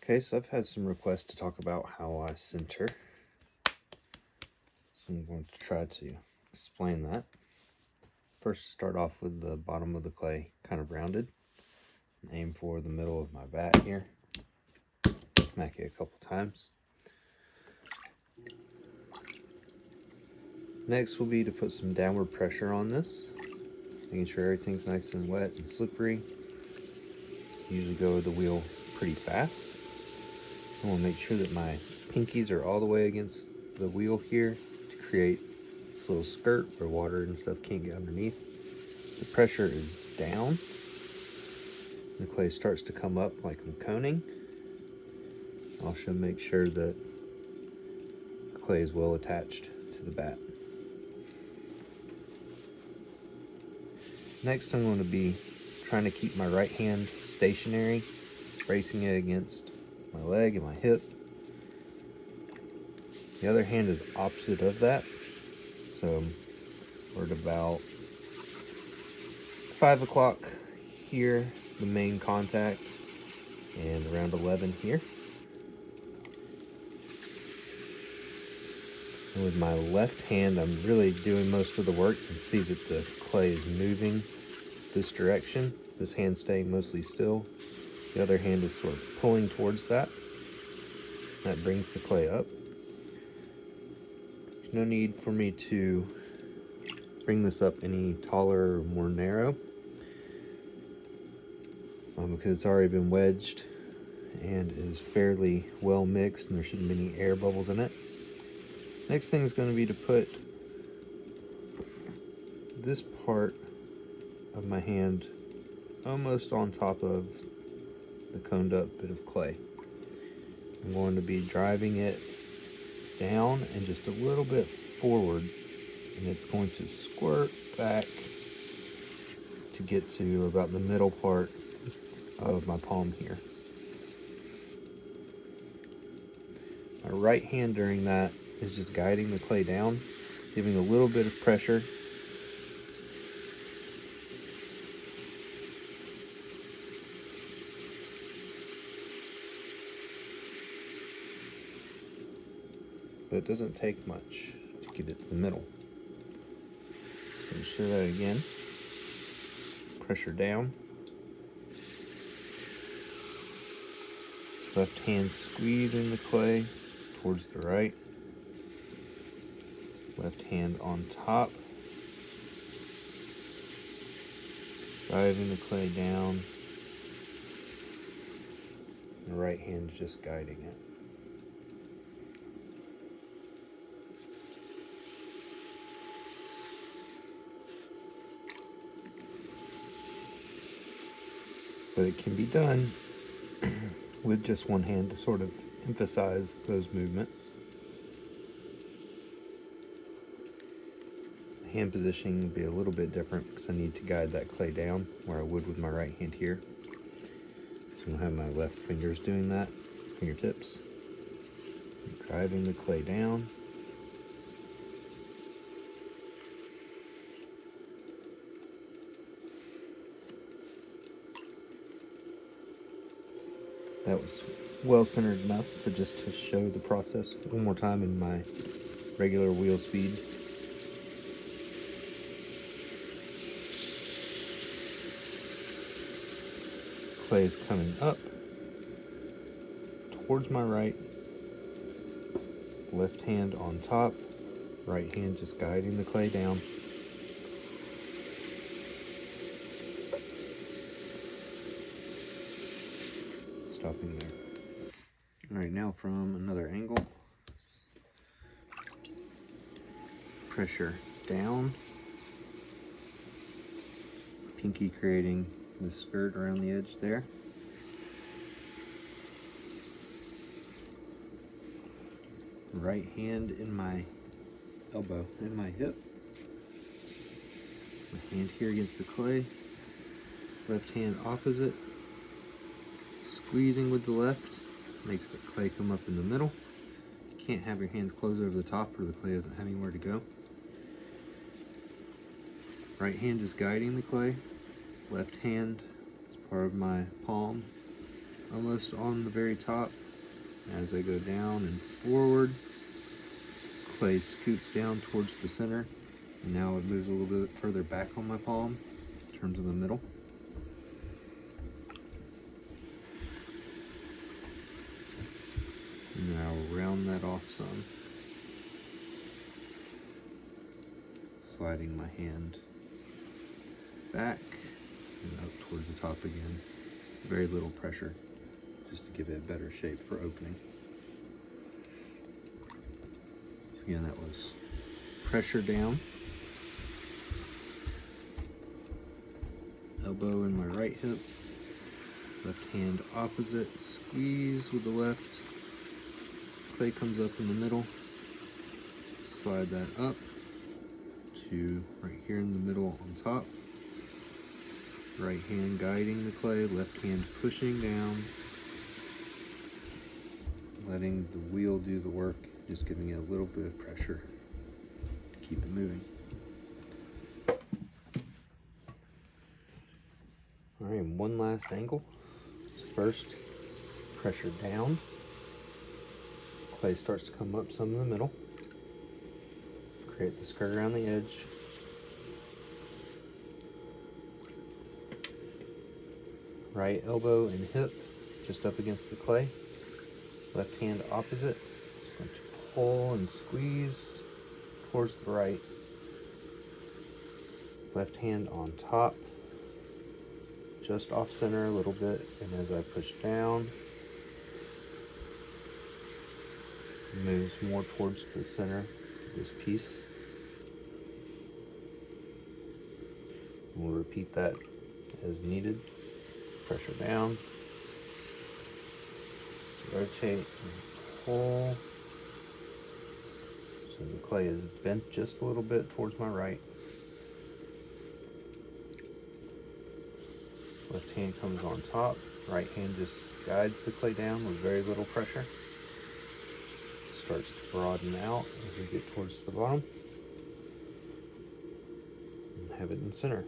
Okay, so I've had some requests to talk about how I center. So I'm going to try to explain that. First, start off with the bottom of the clay kind of rounded. And aim for the middle of my vat here. Smack it a couple times. Next will be to put some downward pressure on this, making sure everything's nice and wet and slippery. Usually go with the wheel pretty fast. I want to make sure that my pinkies are all the way against the wheel here to create this little skirt where water and stuff can't get underneath. The pressure is down. The clay starts to come up like I'm coning. Also make sure that the clay is well attached to the bat. Next, I'm going to be trying to keep my right hand stationary, bracing it against my leg and my hip. The other hand is opposite of that, so we're at about 5 o'clock here is the main contact, and around 11 here. And with my left hand, I'm really doing most of the work. You can see that the clay is moving this direction. This hand staying mostly still. The other hand is sort of pulling towards that. That brings the clay up. There's no need for me to bring this up any taller or more narrow because it's already been wedged and is fairly well mixed and there shouldn't be any air bubbles in it. Next thing is going to be to put this part of my hand almost on top of the coned up bit of clay. I'm going to be driving it down and just a little bit forward, and it's going to squirt back to get to about the middle part of my palm here. My right hand during that is just guiding the clay down, giving a little bit of pressure. But it doesn't take much to get it to the middle. So let's show that again. Pressure down. Left hand squeezing the clay towards the right. Left hand on top. Driving the clay down. The right hand is just guiding it. But it can be done with just one hand to sort of emphasize those movements. The hand positioning will be a little bit different because I need to guide that clay down where I would with my right hand here. So I'm going to have my left fingers doing that, fingertips. I'm driving the clay down. That was well centered enough, but just to show the process one more time in my regular wheel speed. Clay is coming up towards my right, left hand on top, right hand just guiding the clay down. Stopping there. Alright, now from another angle. Pressure down. Pinky creating the skirt around the edge there. Right hand in my elbow, in my hip. My hand here against the clay. Left hand opposite. Squeezing with the left makes the clay come up in the middle. You can't have your hands closed over the top or the clay doesn't have anywhere to go. Right hand is guiding the clay. Left hand is part of my palm. almost on the very top. As I go down and forward, clay scoots down towards the center, and now it moves a little bit further back on my palm in terms of the middle. And then I'll round that off some, sliding my hand back and up towards the top again. Very little pressure, just to give it a better shape for opening. So again, that was pressure down, elbow in my right hip, left hand opposite, squeeze with the left, clay comes up in the middle, slide that up to right here in the middle on top, right hand guiding the clay, left hand pushing down, letting the wheel do the work, just giving it a little bit of pressure to keep it moving. All right, one last angle. First, pressure down. Clay starts to come up some in the middle. Create the skirt around the edge. Right elbow and hip just up against the clay. Left hand opposite. Just going to pull and squeeze towards the right. Left hand on top, just off center a little bit, and as I push down, it moves more towards the center of this piece. And we'll repeat that as needed. Pressure down, rotate and pull. So the clay is bent just a little bit towards my right. Left hand comes on top, right hand just guides the clay down with very little pressure. Starts to broaden out as we get towards the bottom. And have it in center.